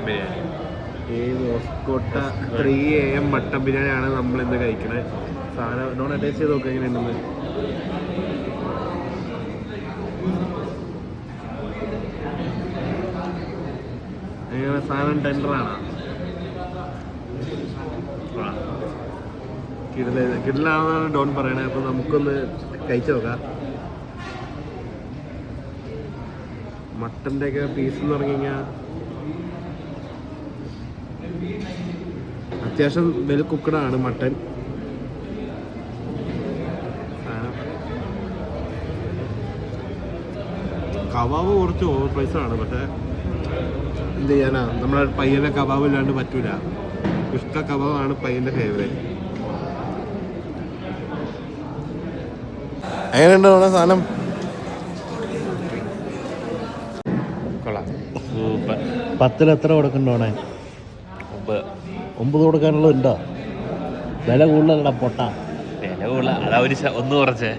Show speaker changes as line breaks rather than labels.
ബിരിയാണി.
ഈ ഓസ്കോട്ട 3 AM mutton ബിരിയാണിയാണ് നമ്മൾ ഇന്ന് കഴിക്കണത്. സാധനം നോൺ ടേസ്റ്റ് ചെയ്ത് നോക്കുക എങ്ങനെയുണ്ടെന്ന്. എങ്ങനെ സാധനം ടെൻഡറാണ്, കിടിലാണെന്നാണ് ഡോൺ പറയണേ. അപ്പോൾ നമുക്കൊന്ന് കഴിച്ചു നോക്കാം. മട്ടൻ്റെ ഒക്കെ പീസ് എന്ന് പറഞ്ഞു കഴിഞ്ഞാൽ അത്യാവശ്യം വെൽ കുക്കഡാണ് മട്ടൻ. കബാബ് കുറച്ച് ഓവർ പ്രൈസാണ്, പക്ഷേ എന്ത് ചെയ്യാനാ, നമ്മളെ പയ്യൻ്റെ കബാബ് ഇല്ലാണ്ട് പറ്റൂല. ഇഷ്ട കബാബാണ് പയ്യൻ്റെ ഫേവറേറ്റ്. എങ്ങനെയുണ്ട് നമ്മുടെ സാധനം?
കൊള്ളാം, സൂപ്പർ.
10 എത്ര കൊടുക്കണ്ടോണേ? 9 കൊടുക്കാനുള്ളത് ഉണ്ടോ? വില കൂടുതലല്ല പൊട്ട.
വില കൂടുതൽ, അതാ ഒന്ന് കുറച്ചേ.